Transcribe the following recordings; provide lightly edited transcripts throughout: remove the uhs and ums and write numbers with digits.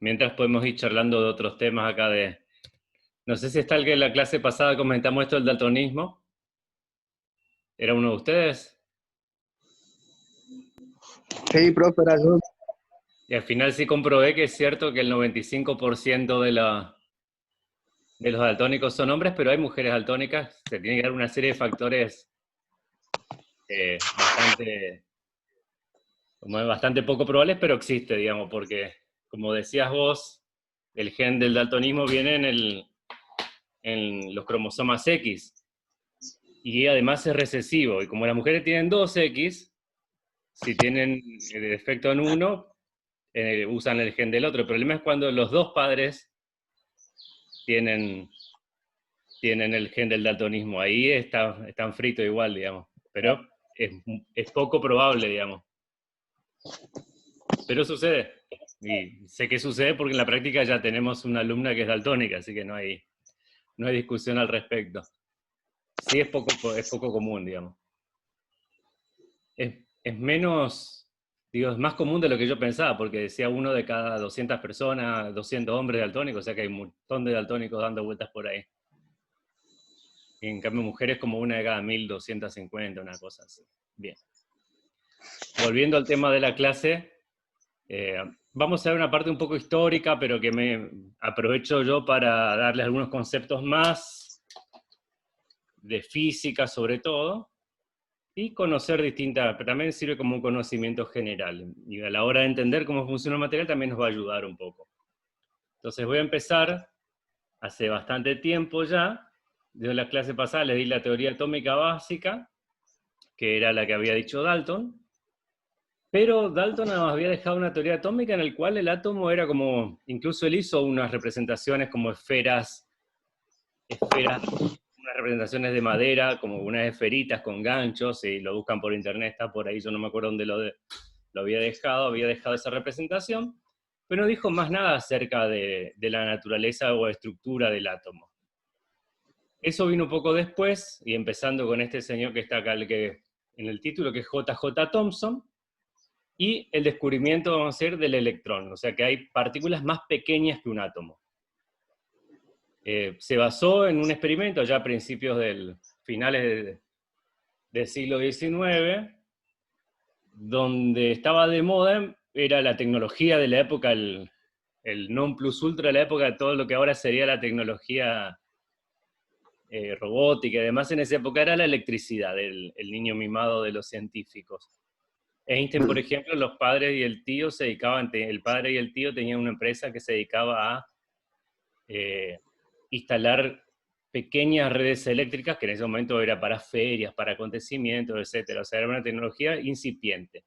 Mientras podemos ir charlando de otros temas acá de... No sé si está el que en la clase pasada comentamos esto del daltonismo. ¿Era uno de ustedes? Sí, profe, era yo. Y al final sí comprobé que es cierto que el 95% de los daltónicos son hombres, pero hay mujeres daltónicas. Se tiene que dar una serie de factores bastante, como es bastante poco probables, pero existe, digamos, porque, como decías vos, el gen del daltonismo viene en los cromosomas X, y además es recesivo, y como las mujeres tienen 2X, si tienen el defecto en uno, usan el gen del otro. El problema es cuando los dos padres tienen el gen del daltonismo, ahí están fritos igual, digamos, pero es poco probable, digamos. Pero sucede, y sé que sucede porque en la práctica ya tenemos una alumna que es daltónica, así que no hay discusión al respecto. Sí es poco común, digamos. Es menos, digo, es más común de lo que yo pensaba, porque decía uno de cada 200 personas, 200 hombres daltónicos, o sea que hay un montón de daltónicos dando vueltas por ahí. Y en cambio mujeres como una de cada 1250, una cosa así. Bien. Volviendo al tema de la clase, vamos a ver una parte un poco histórica, pero que me aprovecho yo para darles algunos conceptos más de física sobre todo, y conocer distintas, pero también sirve como un conocimiento general, y a la hora de entender cómo funciona el material también nos va a ayudar un poco. Entonces voy a empezar, hace bastante tiempo ya, desde la clase pasada les di la teoría atómica básica, que era la que había dicho Dalton, pero Dalton nos había dejado una teoría atómica en la cual el átomo era como, incluso él hizo unas representaciones como esferas, unas representaciones de madera, como unas esferitas con ganchos, y lo buscan por internet, está por ahí, yo no me acuerdo dónde lo había dejado esa representación, pero no dijo más nada acerca de la naturaleza o estructura del átomo. Eso vino un poco después, y empezando con este señor que está acá en el título, que es J.J. Thomson, y el descubrimiento, vamos a decir, del electrón, o sea que hay partículas más pequeñas que un átomo. Se basó en un experimento ya a principios finales del siglo XIX, donde estaba de moda, era la tecnología de la época, el non plus ultra de la época, de todo lo que ahora sería la tecnología robótica, y además en esa época era la electricidad, el niño mimado de los científicos. Einstein, por ejemplo, los padres y el tío se dedicaban, el padre y el tío tenían una empresa que se dedicaba a instalar pequeñas redes eléctricas, que en ese momento era para ferias, para acontecimientos, etc. O sea, era una tecnología incipiente.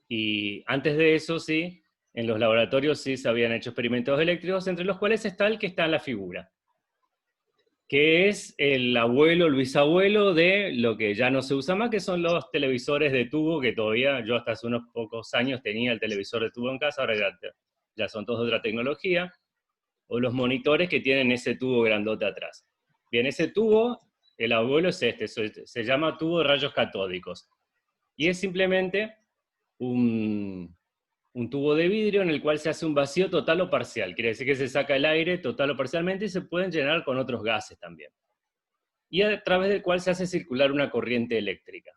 Y antes de eso, sí, en los laboratorios sí se habían hecho experimentos eléctricos, entre los cuales está el que está en la figura, que es el abuelo, el bisabuelo de lo que ya no se usa más, que son los televisores de tubo, que todavía yo hasta hace unos pocos años tenía el televisor de tubo en casa, ahora ya son todos de otra tecnología, o los monitores que tienen ese tubo grandote atrás. Bien, ese tubo, el abuelo es este, se llama tubo de rayos catódicos, y es simplemente un tubo de vidrio en el cual se hace un vacío total o parcial, quiere decir que se saca el aire total o parcialmente y se pueden llenar con otros gases también, y a través del cual se hace circular una corriente eléctrica.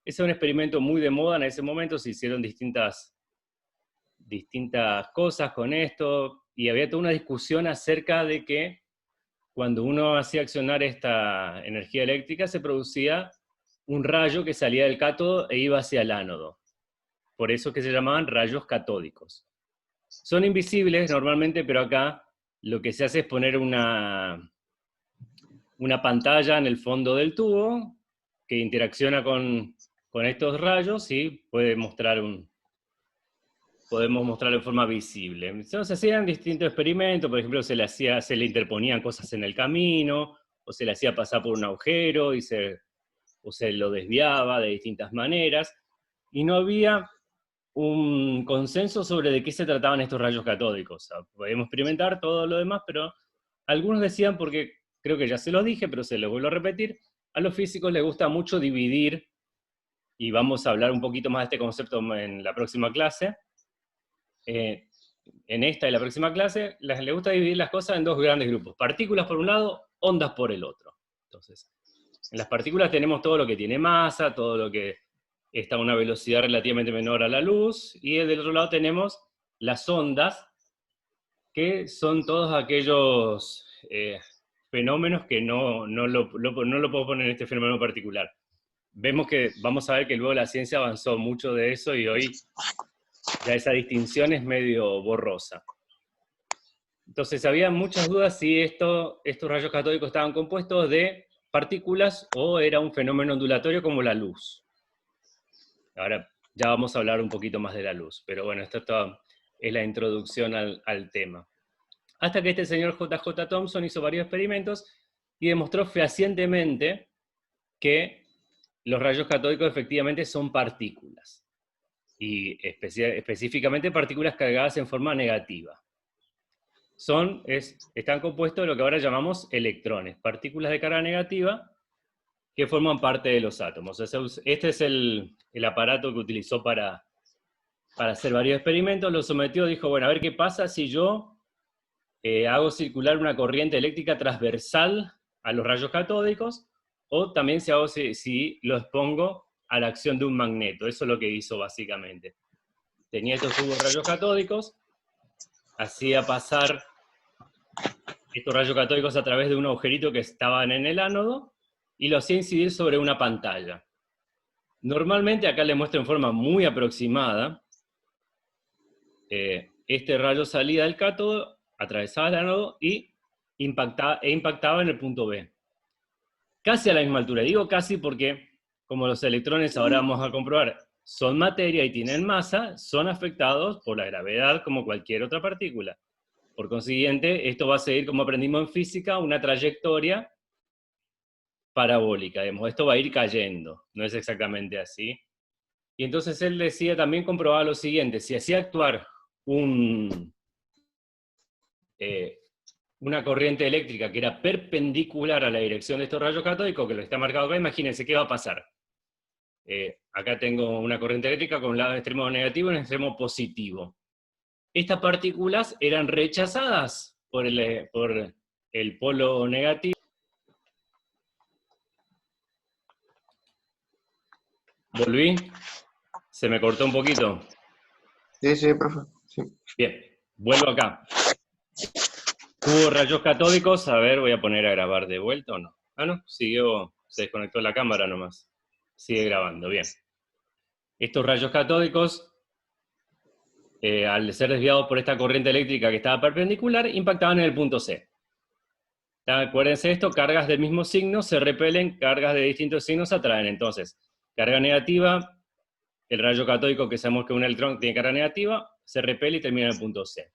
Ese es un experimento muy de moda en ese momento, se hicieron distintas cosas con esto, y había toda una discusión acerca de que cuando uno hacía accionar esta energía eléctrica se producía un rayo que salía del cátodo e iba hacia el ánodo. Por eso es que se llamaban rayos catódicos. Son invisibles normalmente, pero acá lo que se hace es poner una pantalla en el fondo del tubo que interacciona con estos rayos y podemos mostrarlo en forma visible. Entonces se hacían distintos experimentos, por ejemplo se le interponían cosas en el camino, o se le hacía pasar por un agujero o se lo desviaba de distintas maneras, y no había un consenso sobre de qué se trataban estos rayos catódicos. O sea, podíamos experimentar todo lo demás, pero algunos decían, porque creo que ya se los dije, pero se los vuelvo a repetir, a los físicos les gusta mucho dividir, y vamos a hablar un poquito más de este concepto en la próxima clase, en esta y la próxima clase, les gusta dividir las cosas en dos grandes grupos. Partículas por un lado, ondas por el otro. Entonces, en las partículas tenemos todo lo que tiene masa, todo lo que está a una velocidad relativamente menor a la luz, y del otro lado tenemos las ondas, que son todos aquellos fenómenos que no lo puedo poner en este fenómeno particular. Vamos a ver que luego la ciencia avanzó mucho de eso y hoy ya esa distinción es medio borrosa. Entonces había muchas dudas si estos rayos catódicos estaban compuestos de partículas o era un fenómeno ondulatorio como la luz. Ahora ya vamos a hablar un poquito más de la luz, pero bueno, esto es la introducción al tema. Hasta que este señor J.J. Thomson hizo varios experimentos y demostró fehacientemente que los rayos catódicos efectivamente son partículas, y específicamente partículas cargadas en forma negativa. Están compuestos de lo que ahora llamamos electrones, partículas de carga negativa que forman parte de los átomos. Este es el aparato que utilizó para hacer varios experimentos. Lo sometió, dijo, bueno, a ver qué pasa si yo hago circular una corriente eléctrica transversal a los rayos catódicos, o también si lo expongo a la acción de un magneto. Eso es lo que hizo básicamente. Tenía estos tubos de rayos catódicos, hacía pasar estos rayos catódicos a través de un agujerito que estaban en el ánodo, y lo hacía incidir sobre una pantalla. Normalmente, acá le muestro en forma muy aproximada, este rayo salía del cátodo, atravesaba el ánodo y impactaba en el punto B. Casi a la misma altura. Digo casi porque, como los electrones, ahora vamos a comprobar, son materia y tienen masa, son afectados por la gravedad como cualquier otra partícula. Por consiguiente, esto va a seguir, como aprendimos en física, una trayectoria parabólica. Digamos, esto va a ir cayendo, no es exactamente así. Y entonces él decía, también comprobaba lo siguiente: si hacía actuar una corriente eléctrica que era perpendicular a la dirección de estos rayos catódicos, que lo está marcado acá, imagínense qué va a pasar. Acá tengo una corriente eléctrica con un lado extremo negativo y un extremo positivo. Estas partículas eran rechazadas por el polo negativo. ¿Volví? ¿Se me cortó un poquito? Sí, profe. Sí. Bien, vuelvo acá. Hubo rayos catódicos, a ver, voy a poner a grabar de vuelta o no. Ah, no, se desconectó la cámara nomás. Sigue grabando, bien. Estos rayos catódicos, al ser desviados por esta corriente eléctrica que estaba perpendicular, impactaban en el punto C. Acuérdense esto, cargas del mismo signo se repelen, cargas de distintos signos se atraen. Entonces, carga negativa, el rayo catódico, que sabemos que un electrón tiene carga negativa, se repele y termina en el punto C.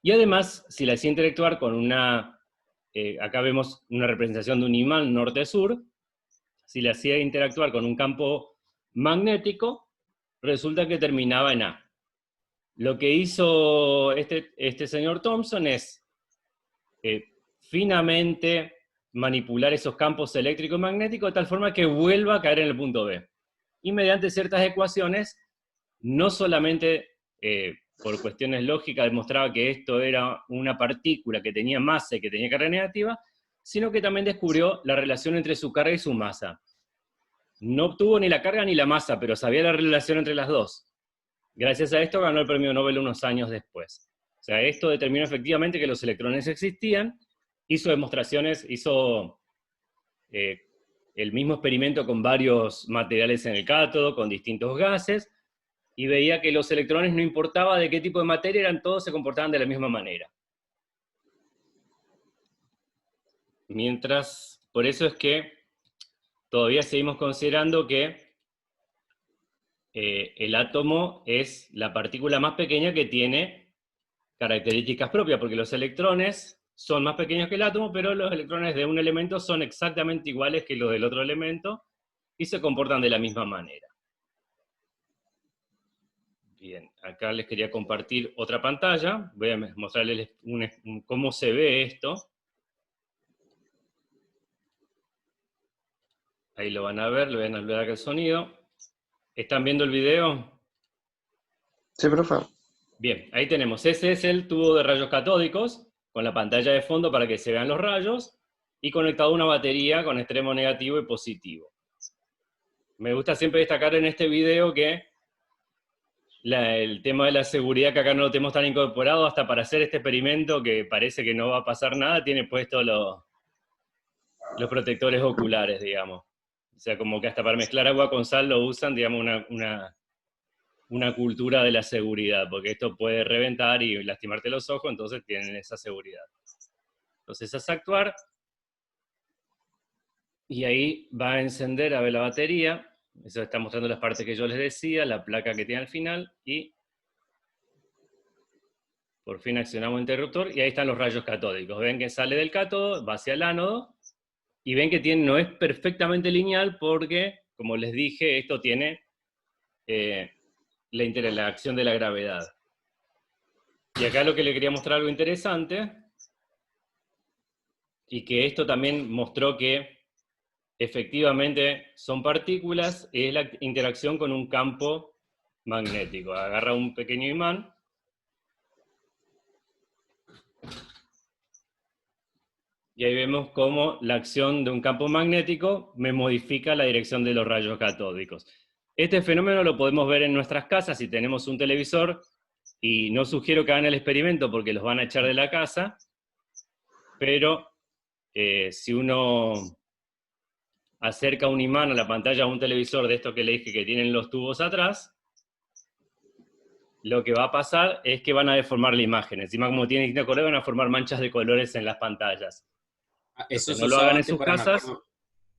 Y además, si la hacía interactuar con acá vemos una representación de un imán norte-sur, si la hacía interactuar con un campo magnético, resulta que terminaba en A. Lo que hizo este señor Thomson es finamente manipular esos campos eléctricos y magnéticos de tal forma que vuelva a caer en el punto B. Y mediante ciertas ecuaciones, no solamente por cuestiones lógicas demostraba que esto era una partícula que tenía masa y que tenía carga negativa, sino que también descubrió la relación entre su carga y su masa. No obtuvo ni la carga ni la masa, pero sabía la relación entre las dos. Gracias a esto ganó el premio Nobel unos años después. O sea, esto determinó efectivamente que los electrones existían, hizo demostraciones, hizo el mismo experimento con varios materiales en el cátodo, con distintos gases, y veía que los electrones, no importaba de qué tipo de materia eran, todos se comportaban de la misma manera. Por eso es que todavía seguimos considerando que el átomo es la partícula más pequeña que tiene características propias, porque los electrones son más pequeños que el átomo, pero los electrones de un elemento son exactamente iguales que los del otro elemento, y se comportan de la misma manera. Bien, acá les quería compartir otra pantalla, voy a mostrarles cómo se ve esto. Ahí lo van a ver, le voy a anular acá el sonido. ¿Están viendo el video? Sí, profe. Bien, ahí tenemos, ese es el tubo de rayos catódicos, con la pantalla de fondo para que se vean los rayos, y conectado a una batería con extremo negativo y positivo. Me gusta siempre destacar en este video que el tema de la seguridad, que acá no lo tenemos tan incorporado, hasta para hacer este experimento, que parece que no va a pasar nada, tiene puestos los protectores oculares, digamos. O sea, como que hasta para mezclar agua con sal lo usan, digamos, una cultura de la seguridad, porque esto puede reventar y lastimarte los ojos, entonces tienen esa seguridad. Entonces es actuar, y ahí va a encender a ver la batería. Eso está mostrando las partes que yo les decía, la placa que tiene al final, y por fin accionamos el interruptor, y ahí están los rayos catódicos. Ven que sale del cátodo, va hacia el ánodo, y ven que no es perfectamente lineal porque, como les dije, esto tiene la acción de la gravedad. Y acá lo que le quería mostrar algo interesante, y que esto también mostró que efectivamente son partículas, es la interacción con un campo magnético. Agarra un pequeño imán, y ahí vemos cómo la acción de un campo magnético me modifica la dirección de los rayos catódicos. Este fenómeno lo podemos ver en nuestras casas si tenemos un televisor, y no sugiero que hagan el experimento porque los van a echar de la casa, pero si uno acerca un imán a la pantalla de un televisor de estos que le dije que tienen los tubos atrás, lo que va a pasar es que van a deformar la imagen. Encima, como tienen distintos colores, van a formar manchas de colores en las pantallas. Eso Entonces, se no lo usaba hagan en antes sus para, casas.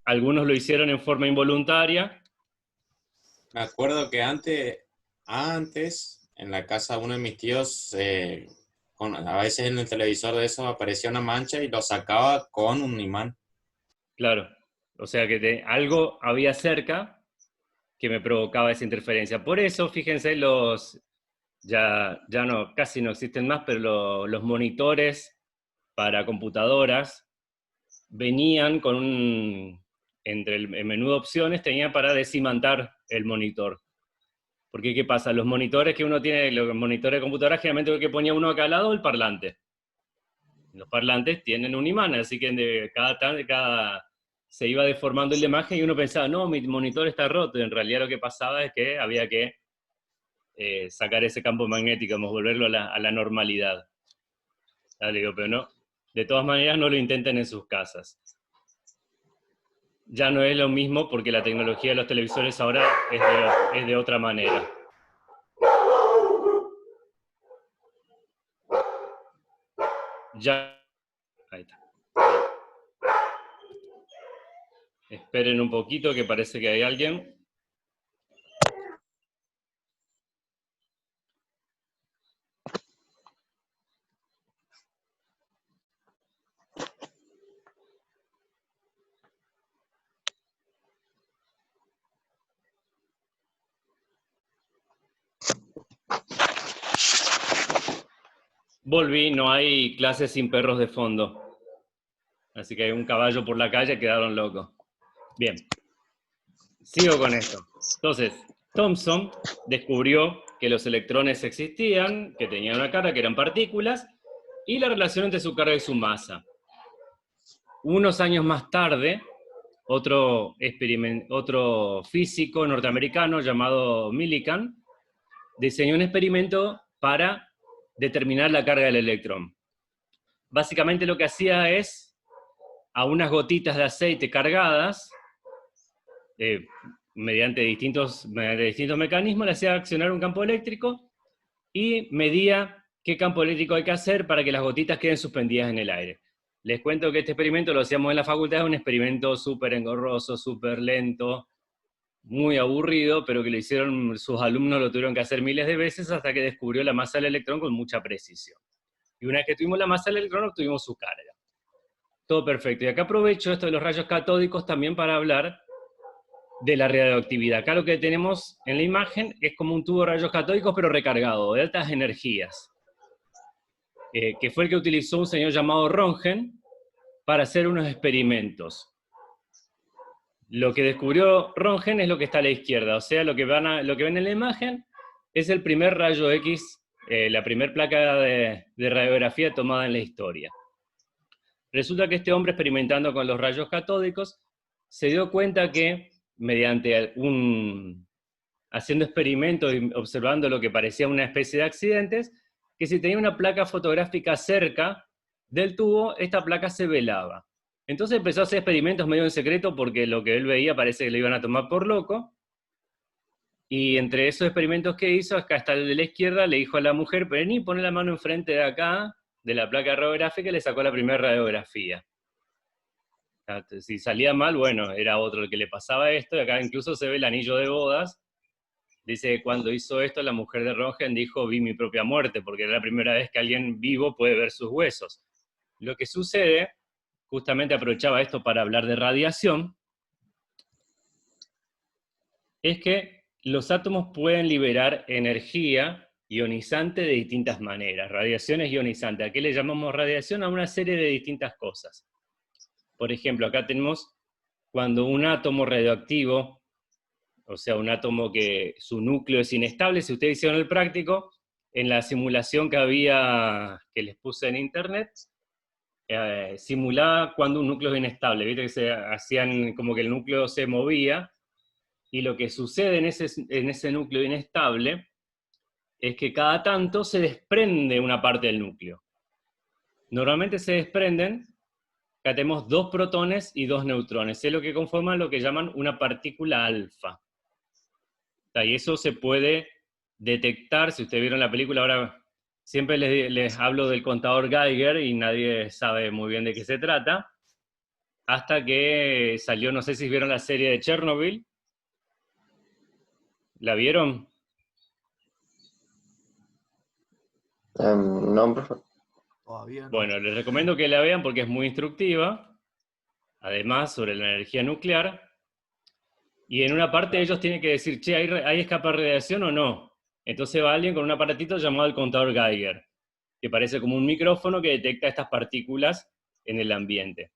Algunos lo hicieron en forma involuntaria. me acuerdo que antes, en la casa de uno de mis tíos, a veces en el televisor de eso aparecía una mancha y lo sacaba con un imán. Claro. O sea que algo había cerca que me provocaba esa interferencia. Por eso, fíjense, ya no, casi no existen más, pero los monitores para computadoras venían con entre el menú de opciones, tenía para desimantar el monitor. Porque, ¿qué pasa? Los monitores que uno tiene, los monitores de computadora, generalmente lo que ponía uno acá al lado, el parlante. Los parlantes tienen un imán, así que se iba deformando la imagen y uno pensaba, no, mi monitor está roto, y en realidad lo que pasaba es que había que sacar ese campo magnético, volverlo a la normalidad. Digo, pero no, de todas maneras no lo intenten en sus casas. Ya no es lo mismo porque la tecnología de los televisores ahora es de otra manera. Ya, ahí está. Esperen un poquito que parece que hay alguien. Volví, no hay clases sin perros de fondo. Así que hay un caballo por la calle, quedaron locos. Bien, sigo con esto. Entonces, Thomson descubrió que los electrones existían, que tenían una carga, que eran partículas, y la relación entre su carga y su masa. Unos años más tarde, otro físico norteamericano llamado Millikan diseñó un experimento para determinar la carga del electrón. Básicamente lo que hacía es, a unas gotitas de aceite cargadas, mediante distintos mecanismos, le hacía accionar un campo eléctrico y medía qué campo eléctrico hay que hacer para que las gotitas queden suspendidas en el aire. Les cuento que este experimento lo hacíamos en la facultad, es un experimento súper engorroso, súper lento, muy aburrido, pero que lo hicieron sus alumnos, lo tuvieron que hacer miles de veces hasta que descubrió la masa del electrón con mucha precisión. Y una vez que tuvimos la masa del electrón, obtuvimos su carga. Todo perfecto. Y acá aprovecho esto de los rayos catódicos también para hablar de la radioactividad. Acá lo que tenemos en la imagen es como un tubo de rayos catódicos, pero recargado, de altas energías. Que fue el que utilizó un señor llamado Röntgen para hacer unos experimentos. Lo que descubrió Röntgen es lo que está a la izquierda, o sea, lo que ven en la imagen es el primer rayo X la primera placa de radiografía tomada en la historia. Resulta que este hombre, experimentando con los rayos catódicos, se dio cuenta que, mediante haciendo experimentos y observando lo que parecía una especie de accidentes, que si tenía una placa fotográfica cerca del tubo, esta placa se velaba. Entonces empezó a hacer experimentos medio en secreto porque lo que él veía parece que le iban a tomar por loco. Y entre esos experimentos que hizo, acá está el de la izquierda, le dijo a la mujer, vení, pone la mano enfrente de acá, de la placa radiográfica, y le sacó la primera radiografía. Si salía mal, bueno, era otro el que le pasaba esto, y acá incluso se ve el anillo de bodas. Dice que cuando hizo esto, la mujer de Röntgen dijo, vi mi propia muerte, porque era la primera vez que alguien vivo puede ver sus huesos. Lo que sucede, justamente aprovechaba esto para hablar de radiación, es que los átomos pueden liberar energía ionizante de distintas maneras, radiaciones ionizantes. ¿A qué le llamamos radiación? A una serie de distintas cosas. Por ejemplo, acá tenemos cuando un átomo radioactivo, o sea, un átomo que su núcleo es inestable, si ustedes hicieron el práctico, en la simulación que les puse en internet, simulaba cuando un núcleo es inestable, viste que se hacían como que el núcleo se movía, y lo que sucede en ese núcleo inestable es que cada tanto se desprende una parte del núcleo. Normalmente se desprenden, acá tenemos 2 protones y 2 neutrones, es lo que conforman lo que llaman una partícula alfa. Y eso se puede detectar, si ustedes vieron la película, ahora siempre les hablo del contador Geiger y nadie sabe muy bien de qué se trata, hasta que salió, no sé si vieron la serie de Chernobyl. ¿La vieron? No, profe. Todavía no. Bueno, les recomiendo que la vean porque es muy instructiva, además sobre la energía nuclear, y en una parte ellos tienen que decir, che, ¿hay escapa de radiación o no? Entonces va alguien con un aparatito llamado el contador Geiger, que parece como un micrófono que detecta estas partículas en el ambiente.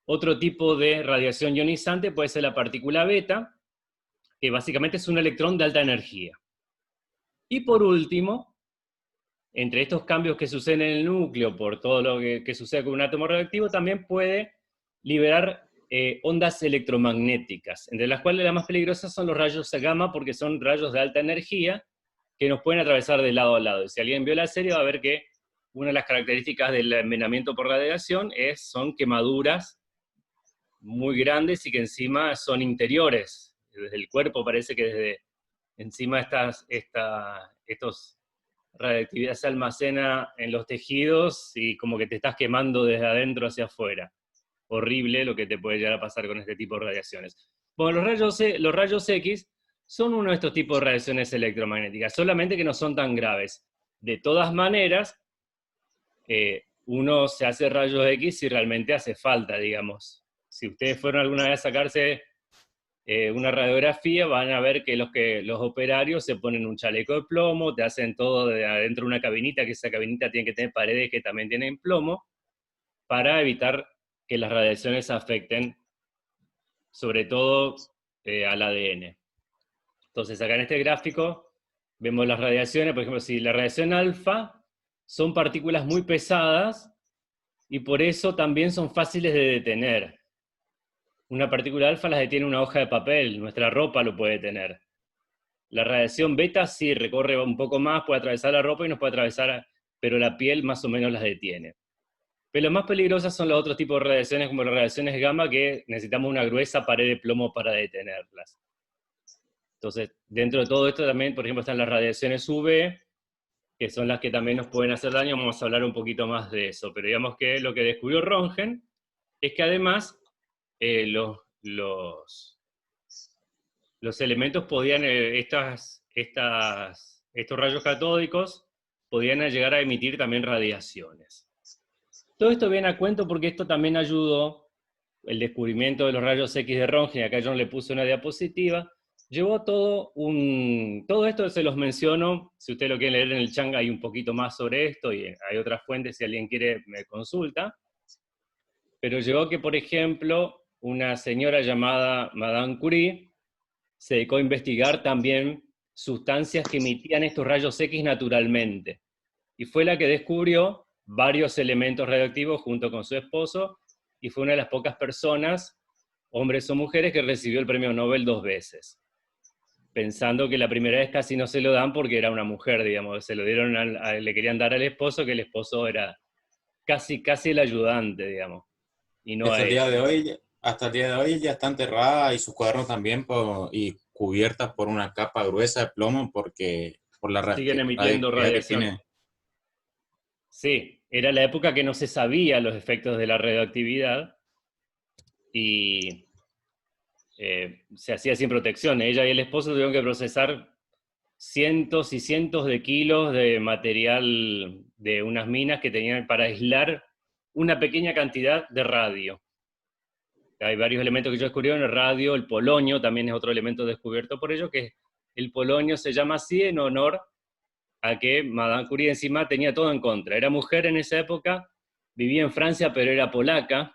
Otro tipo de radiación ionizante puede ser la partícula beta, que básicamente es un electrón de alta energía. Y por último, entre estos cambios que suceden en el núcleo, por todo lo que sucede con un átomo radioactivo, también puede liberar ondas electromagnéticas, entre las cuales las más peligrosas son los rayos gamma, porque son rayos de alta energía que nos pueden atravesar de lado a lado. Y si alguien vio la serie va a ver que una de las características del envenenamiento por radiación son quemaduras muy grandes y que encima son interiores. Desde el cuerpo parece que desde encima radioactividad se almacena en los tejidos y como que te estás quemando desde adentro hacia afuera. Horrible lo que te puede llegar a pasar con este tipo de radiaciones. Bueno, los rayos X son uno de estos tipos de radiaciones electromagnéticas, solamente que no son tan graves. De todas maneras, uno se hace rayos X si realmente hace falta, digamos. Si ustedes fueron alguna vez a sacarse una radiografía, van a ver que los operarios se ponen un chaleco de plomo, te hacen todo de adentro de una cabinita, que esa cabinita tiene que tener paredes que también tienen plomo, para evitar que las radiaciones afecten, sobre todo al ADN. Entonces acá en este gráfico vemos las radiaciones, por ejemplo, si la radiación alfa son partículas muy pesadas, y por eso también son fáciles de detener. Una partícula alfa las detiene una hoja de papel, nuestra ropa lo puede detener. La radiación beta sí recorre un poco más, puede atravesar la ropa y nos puede atravesar, pero la piel más o menos las detiene. Pero las más peligrosas son los otros tipos de radiaciones, como las radiaciones gamma, que necesitamos una gruesa pared de plomo para detenerlas. Entonces, dentro de todo esto también, por ejemplo, están las radiaciones UV, que son las que también nos pueden hacer daño. Vamos a hablar un poquito más de eso, pero digamos que lo que descubrió Röntgen es que además los elementos podían, estos rayos catódicos, podían llegar a emitir también radiaciones. Todo esto viene a cuento porque esto también ayudó, el descubrimiento de los rayos X de Röntgen, acá yo le puse una diapositiva, llevó todo esto se los menciono, si ustedes lo quieren leer en el chat hay un poquito más sobre esto, y hay otras fuentes, si alguien quiere me consulta, pero llevó que, por ejemplo, una señora llamada Madame Curie se dedicó a investigar también sustancias que emitían estos rayos X naturalmente. y fue la que descubrió varios elementos radioactivos junto con su esposo, y fue una de las pocas personas, hombres o mujeres, que recibió el premio Nobel 2 veces. Pensando que la primera vez casi no se lo dan porque era una mujer, digamos, se lo dieron le querían dar al esposo, que el esposo era casi el ayudante, digamos, y no a Hasta el día ella. de hoy, hasta el día de hoy ya está enterrada y sus cuadernos también y cubiertas por una capa gruesa de plomo porque por la Siguen emitiendo radioactividad que radiación. tiene. Sí, era la época que no se sabía los efectos de la radioactividad y se hacía sin protección. Ella y el esposo tuvieron que procesar cientos y cientos de kilos de material de unas minas que tenían para aislar una pequeña cantidad de radio. Hay varios elementos que ellos descubrieron, el radio, el polonio también es otro elemento descubierto por ellos, que el polonio se llama así en honor a que Madame Curie encima tenía todo en contra. Era mujer en esa época, vivía en Francia, pero era polaca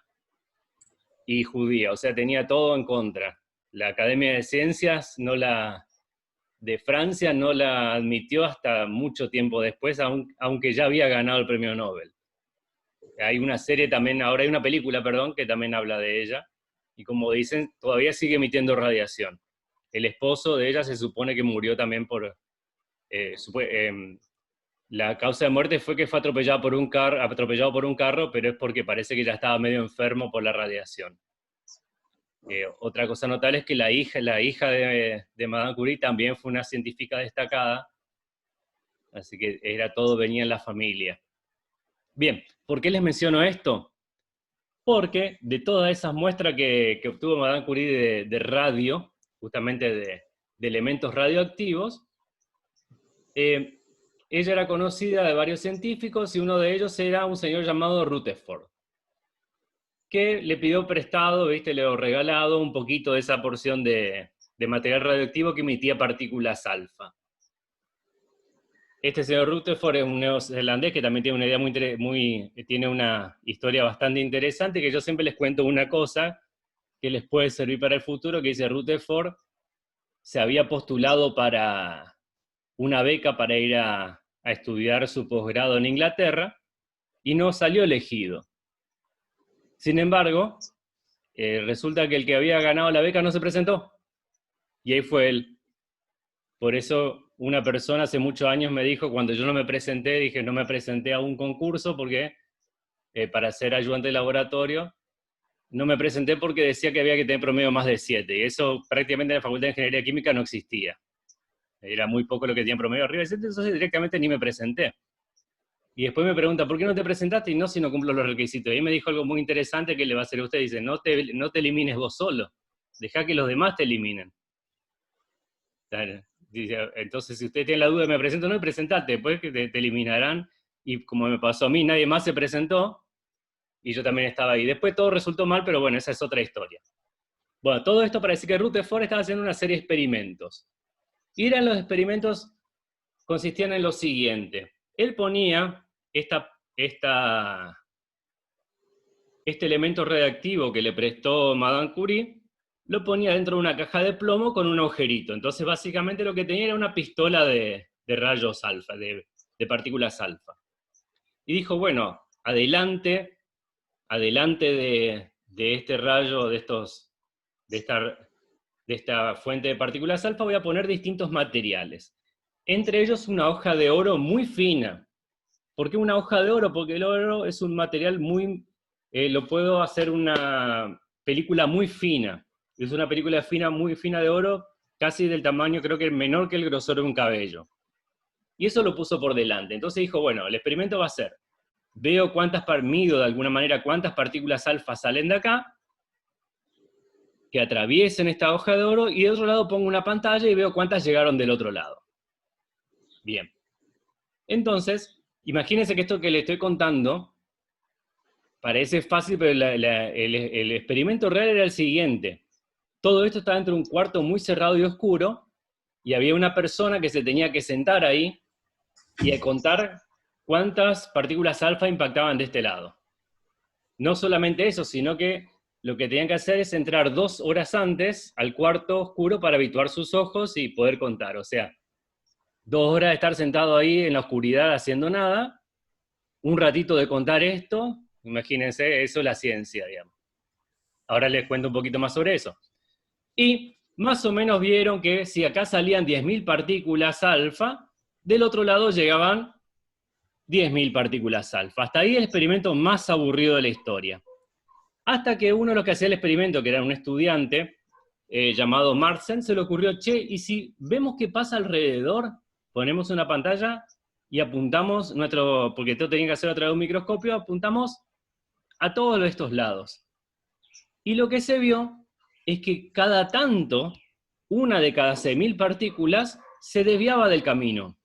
y judía, o sea, tenía todo en contra. La Academia de Ciencias de Francia no la admitió hasta mucho tiempo después, aunque ya había ganado el premio Nobel. Hay una serie también, ahora hay una película, perdón, que también habla de ella, y como dicen, todavía sigue emitiendo radiación. El esposo de ella se supone que murió también por... la causa de muerte fue que fue atropellado por un carro, pero es porque parece que ya estaba medio enfermo por la radiación. Otra cosa notable es que la hija de Madame Curie también fue una científica destacada, así que venía en la familia. Bien, ¿por qué les menciono esto? Porque de todas esas muestras que obtuvo Madame Curie de radio, justamente de elementos radioactivos, ella era conocida de varios científicos y uno de ellos era un señor llamado Rutherford, que le pidió prestado, le regalado un poquito de esa porción de material radioactivo que emitía partículas alfa. Este señor Rutherford es un neozelandés que también tiene una idea tiene una historia bastante interesante, que yo siempre les cuento una cosa que les puede servir para el futuro, que dice Rutherford se había postulado para una beca para ir a estudiar su posgrado en Inglaterra y no salió elegido. Sin embargo, resulta que el que había ganado la beca no se presentó, y ahí fue él. Por eso una persona hace muchos años me dijo, cuando yo no me presenté, no me presenté a un concurso porque para ser ayudante de laboratorio, no me presenté porque decía que había que tener promedio más de 7, y eso prácticamente en la Facultad de Ingeniería Química no existía. Era muy poco lo que tenía promedio arriba de 7, entonces directamente ni me presenté. Y después me pregunta, ¿por qué no te presentaste? Y no, si no cumplo los requisitos. Y ahí me dijo algo muy interesante que le va a hacer a usted. Dice, no te elimines vos solo, deja que los demás te eliminen. Dice, entonces, si usted tiene la duda, me presento o no, presentate, después que te eliminarán. Y como me pasó a mí, nadie más se presentó, y yo también estaba ahí. Después todo resultó mal, pero bueno, esa es otra historia. Bueno, todo esto para decir que Rutherford estaba haciendo una serie de experimentos. Y los experimentos consistían en lo siguiente. Él ponía este elemento radiactivo que le prestó Madame Curie, lo ponía dentro de una caja de plomo con un agujerito. Entonces, básicamente lo que tenía era una pistola de rayos alfa, de partículas alfa. Y dijo, bueno, adelante de este rayo, de esta fuente de partículas alfa, voy a poner distintos materiales. Entre ellos una hoja de oro muy fina. ¿Por qué una hoja de oro? Porque el oro es un material lo puedo hacer una película muy fina. Es una película muy fina de oro, casi del tamaño, creo que menor que el grosor de un cabello. Y eso lo puso por delante. Entonces dijo, bueno, el experimento va a ser, mido de alguna manera cuántas partículas alfa salen de acá, que atraviesen esta hoja de oro, y de otro lado pongo una pantalla y veo cuántas llegaron del otro lado. Bien. Entonces, imagínense que esto que le estoy contando parece fácil, pero el experimento real era el siguiente. Todo esto estaba dentro de un cuarto muy cerrado y oscuro, y había una persona que se tenía que sentar ahí y a contar cuántas partículas alfa impactaban de este lado. No solamente eso, sino que lo que tenían que hacer es entrar 2 horas antes al cuarto oscuro para habituar sus ojos y poder contar. O sea, 2 horas de estar sentado ahí en la oscuridad haciendo nada, un ratito de contar esto, imagínense, eso es la ciencia, digamos. Ahora les cuento un poquito más sobre eso. Y más o menos vieron que si acá salían 10.000 partículas alfa, del otro lado llegaban 10.000 partículas alfa. Hasta ahí el experimento más aburrido de la historia. Hasta que uno de los que hacía el experimento, que era un estudiante llamado Marsen, se le ocurrió, che, ¿y si vemos qué pasa alrededor? Ponemos una pantalla y apuntamos porque esto tenía que hacer a través de un microscopio, apuntamos a todos estos lados. Y lo que se vio es que cada tanto, una de cada 6.000 partículas se desviaba del camino.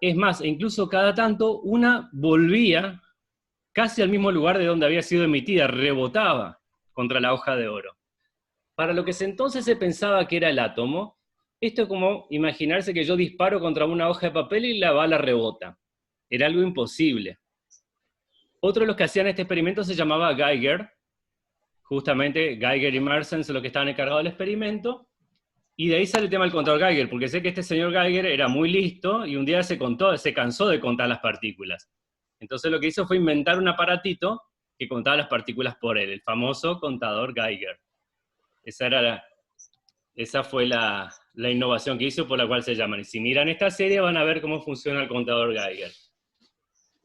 Es más, incluso cada tanto, una volvía casi al mismo lugar de donde había sido emitida, rebotaba contra la hoja de oro. Para lo que entonces se pensaba que era el átomo, esto es como imaginarse que yo disparo contra una hoja de papel y la bala rebota. Era algo imposible. Otro de los que hacían este experimento se llamaba Geiger. Justamente Geiger y Mersenne son los que estaban encargados del experimento. Y de ahí sale el tema del contador Geiger, porque sé que este señor Geiger era muy listo y un día se cansó de contar las partículas. Entonces lo que hizo fue inventar un aparatito que contaba las partículas por él, el famoso contador Geiger. Esa fue la innovación que hizo, por la cual se llaman. Y si miran esta serie van a ver cómo funciona el contador Geiger.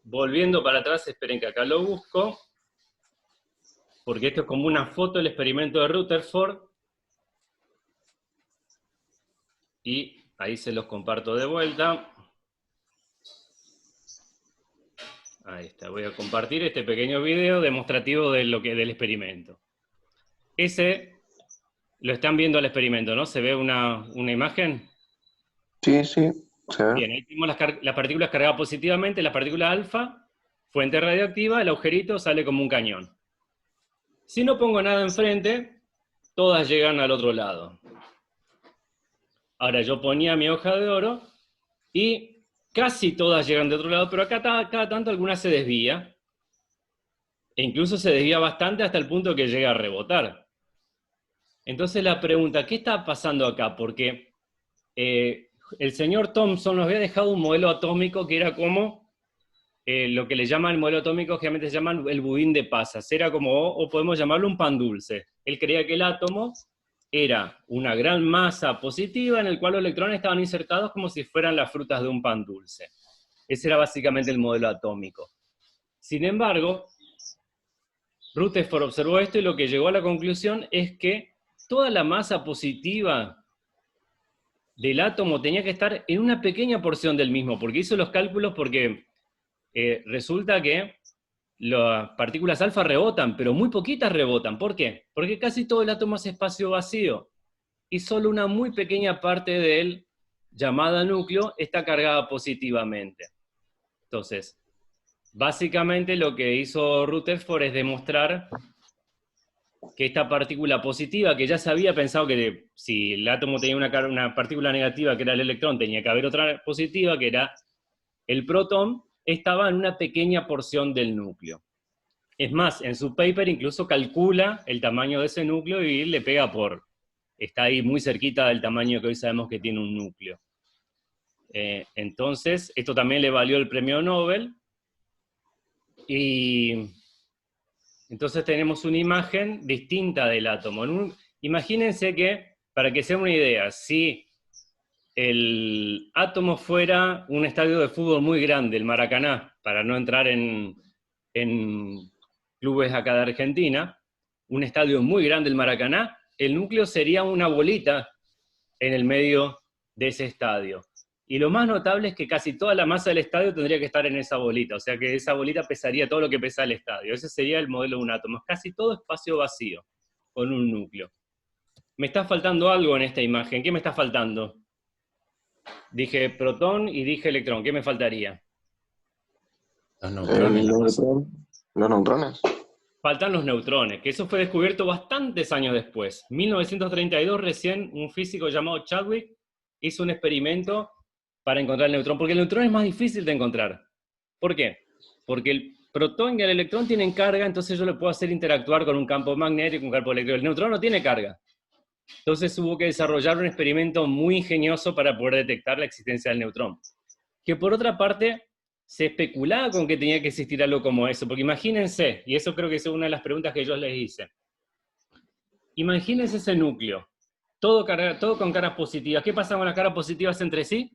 Volviendo para atrás, esperen que acá lo busco, porque esto es como una foto del experimento de Rutherford. Y ahí se los comparto de vuelta. Ahí está, voy a compartir este pequeño video demostrativo de del experimento. Ese, lo están viendo el experimento, ¿no? ¿Se ve una imagen? Sí, sí, se ve. Bien, ahí tenemos las partículas cargadas positivamente, las partículas alfa, fuente radioactiva, el agujerito sale como un cañón. Si no pongo nada enfrente, todas llegan al otro lado. Ahora yo ponía mi hoja de oro y casi todas llegan de otro lado, pero acá cada tanto alguna se desvía, e incluso se desvía bastante hasta el punto que llega a rebotar. Entonces la pregunta, ¿qué está pasando acá? Porque el señor Thomson nos había dejado un modelo atómico que era como lo que le llaman el modelo atómico, generalmente se llaman el budín de pasas, era como, o podemos llamarlo un pan dulce. Él creía que el átomo era una gran masa positiva en el cual los electrones estaban insertados como si fueran las frutas de un pan dulce. Ese era básicamente el modelo atómico. Sin embargo, Rutherford observó esto y lo que llegó a la conclusión es que toda la masa positiva del átomo tenía que estar en una pequeña porción del mismo, porque hizo los cálculos porque resulta que las partículas alfa rebotan, pero muy poquitas rebotan. ¿Por qué? Porque casi todo el átomo es espacio vacío, y solo una muy pequeña parte de él, llamada núcleo, está cargada positivamente. Entonces, básicamente lo que hizo Rutherford es demostrar que esta partícula positiva, que ya se había pensado que si el átomo tenía una partícula negativa, que era el electrón, tenía que haber otra positiva, que era el protón, estaba en una pequeña porción del núcleo. Es más, en su paper incluso calcula el tamaño de ese núcleo y le pega está ahí muy cerquita del tamaño que hoy sabemos que tiene un núcleo. Entonces, esto también le valió el premio Nobel, y entonces tenemos una imagen distinta del átomo. Imagínense que, para que sea una idea, si el átomo fuera un estadio de fútbol muy grande, el Maracaná, para no entrar en clubes acá de Argentina, un estadio muy grande, el Maracaná, el núcleo sería una bolita en el medio de ese estadio. Y lo más notable es que casi toda la masa del estadio tendría que estar en esa bolita, o sea que esa bolita pesaría todo lo que pesa el estadio. Ese sería el modelo de un átomo, es casi todo espacio vacío, con un núcleo. Me está faltando algo en esta imagen, ¿qué me está faltando? Dije protón y dije electrón, ¿qué me faltaría? Los neutrones. Los neutrones. Faltan los neutrones, que eso fue descubierto bastantes años después. 1932 recién un físico llamado Chadwick hizo un experimento para encontrar el neutrón, porque el neutrón es más difícil de encontrar. ¿Por qué? Porque el protón y el electrón tienen carga, entonces yo le puedo hacer interactuar con un campo magnético, un campo eléctrico. El neutrón no tiene carga. Entonces hubo que desarrollar un experimento muy ingenioso para poder detectar la existencia del neutrón. Que por otra parte, se especulaba con que tenía que existir algo como eso, porque imagínense, y eso creo que es una de las preguntas que yo les hice, imagínense ese núcleo, todo con caras positivas. ¿Qué pasa con las caras positivas entre sí?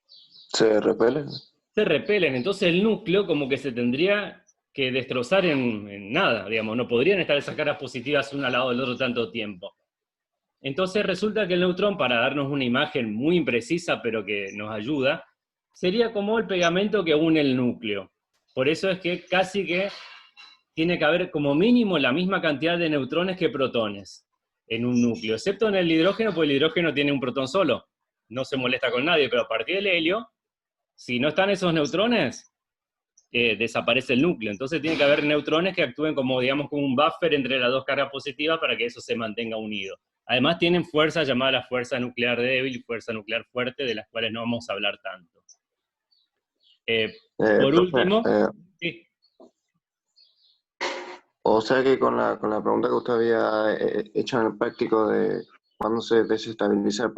Se repelen. Se repelen, entonces el núcleo como que se tendría que destrozar en nada, digamos, no podrían estar esas caras positivas una al lado del otro tanto tiempo. Entonces resulta que el neutrón, para darnos una imagen muy imprecisa, pero que nos ayuda, sería como el pegamento que une el núcleo. Por eso es que casi que tiene que haber como mínimo la misma cantidad de neutrones que protones en un núcleo, excepto en el hidrógeno, porque el hidrógeno tiene un protón solo, no se molesta con nadie, pero a partir del helio, si no están esos neutrones, desaparece el núcleo. Entonces tiene que haber neutrones que actúen como, digamos, como un buffer entre las dos cargas positivas para que eso se mantenga unido. Además tienen fuerzas llamadas la fuerza nuclear débil y fuerza nuclear fuerte, de las cuales no vamos a hablar tanto. Por Profe, último, sí. o sea que con la pregunta que usted había hecho en el práctico de cuándo se desestabiliza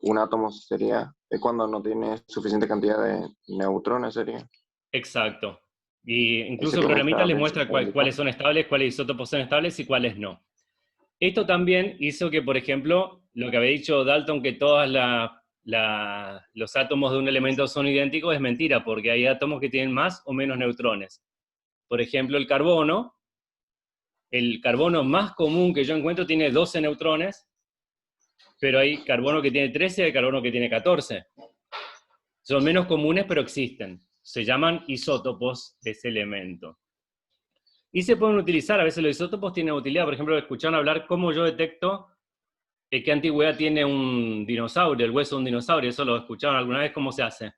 un átomo, sería cuando no tiene suficiente cantidad de neutrones, sería. Exacto. Y Ese incluso el tiene que programita estar les muestra cuáles desestabilizado. son estables, cuáles isótopos son estables y cuáles no. Esto también hizo que, por ejemplo, lo que había dicho Dalton, que todos los átomos de un elemento son idénticos, es mentira, porque hay átomos que tienen más o menos neutrones. Por ejemplo, el carbono más común que yo encuentro tiene 12 neutrones, pero hay carbono que tiene 13 y hay carbono que tiene 14. Son menos comunes, pero existen. Se llaman isótopos de ese elemento. Y se pueden utilizar, a veces los isótopos tienen utilidad. Por ejemplo, escucharon hablar cómo yo detecto qué antigüedad tiene un dinosaurio, el hueso de un dinosaurio. ¿Eso lo escucharon alguna vez? ¿Cómo se hace?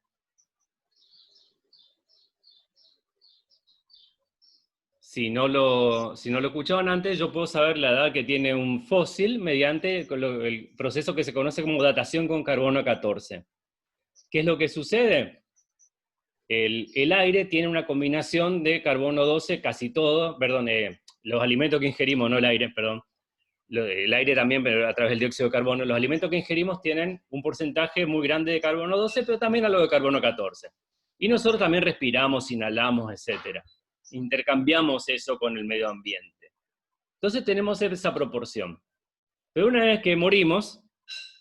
Si no lo escuchaban antes, yo puedo saber la edad que tiene un fósil mediante el proceso que se conoce como datación con carbono 14. ¿Qué es lo que sucede? El aire tiene una combinación de carbono 12, casi todo, perdón, los alimentos que ingerimos, no el aire, perdón, el aire también, pero a través del dióxido de carbono, los alimentos que ingerimos tienen un porcentaje muy grande de carbono 12, pero también algo de carbono 14. Y nosotros también respiramos, inhalamos, etc. Intercambiamos eso con el medio ambiente. Entonces tenemos esa proporción. Pero una vez que morimos,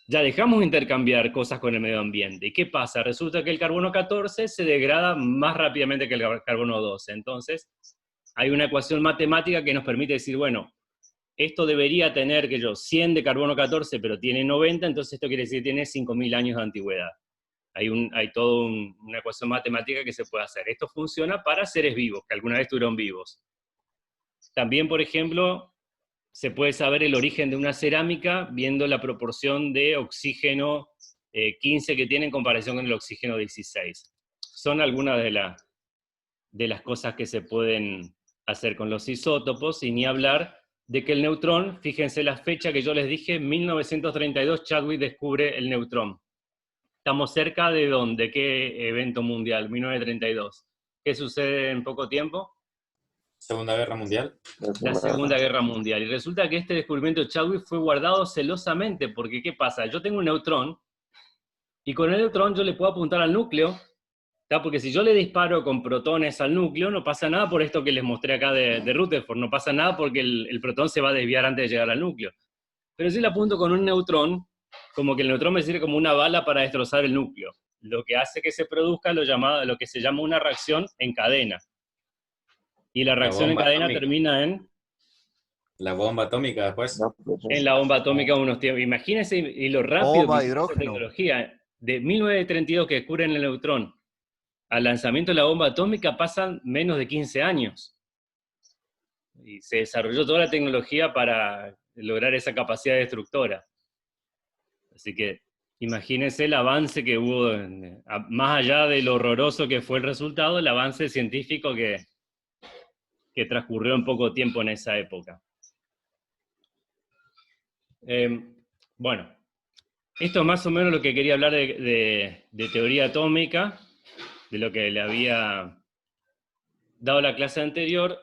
ya dejamos de intercambiar cosas con el medio ambiente. ¿Y qué pasa? Resulta que el carbono 14 se degrada más rápidamente que el carbono 12. Entonces, hay una ecuación matemática que nos permite decir, bueno, esto debería tener, 100 de carbono 14, pero tiene 90, entonces esto quiere decir que tiene 5.000 años de antigüedad. Hay toda una ecuación matemática que se puede hacer. Esto funciona para seres vivos, que alguna vez estuvieron vivos. También, por ejemplo, se puede saber el origen de una cerámica viendo la proporción de oxígeno 15 que tiene en comparación con el oxígeno 16. Son algunas de las cosas que se pueden hacer con los isótopos, y ni hablar de que el neutrón, fíjense la fecha que yo les dije, 1932 Chadwick descubre el neutrón. Estamos cerca de ¿dónde? ¿Qué evento mundial? 1932. ¿Qué sucede en poco tiempo? Segunda Guerra Mundial. La Segunda Guerra Mundial. Y resulta que este descubrimiento de Chadwick fue guardado celosamente, porque ¿qué pasa? Yo tengo un neutrón, y con el neutrón yo le puedo apuntar al núcleo, ¿tá? Porque si yo le disparo con protones al núcleo, no pasa nada por esto que les mostré acá de Rutherford, no pasa nada porque el protón se va a desviar antes de llegar al núcleo. Pero si le apunto con un neutrón, como que el neutrón me sirve como una bala para destrozar el núcleo, lo que hace que se produzca lo que se llama una reacción en cadena. Y la La reacción en bomba cadena atómica. termina en La bomba atómica después. en la bomba atómica unos tiempos. Imagínense y lo rápido Bomba que de es esa hidrógeno. tecnología. De 1932 que descubren el neutrón al lanzamiento de la bomba atómica pasan menos de 15 años. Y se desarrolló toda la tecnología para lograr esa capacidad destructora. Así que imagínense el avance que hubo, más allá de lo horroroso que fue el resultado, el avance científico que transcurrió en poco tiempo en esa época. Bueno, esto es más o menos lo que quería hablar de teoría atómica, de lo que le había dado la clase anterior,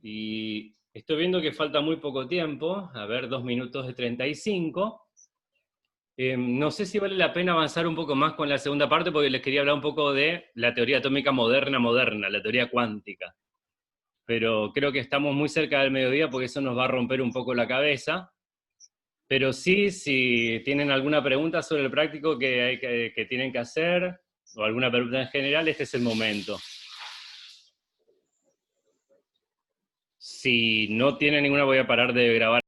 y Estoy viendo que falta muy poco tiempo, a ver, 2 minutos de 35. No sé si vale la pena avanzar un poco más con la segunda parte, porque les quería hablar un poco de la teoría atómica moderna, la teoría cuántica. Pero creo que estamos muy cerca del mediodía, porque eso nos va a romper un poco la cabeza. Pero sí, si tienen alguna pregunta sobre el práctico que tienen que hacer, o alguna pregunta en general, este es el momento. Si no tienen ninguna, voy a parar de grabar.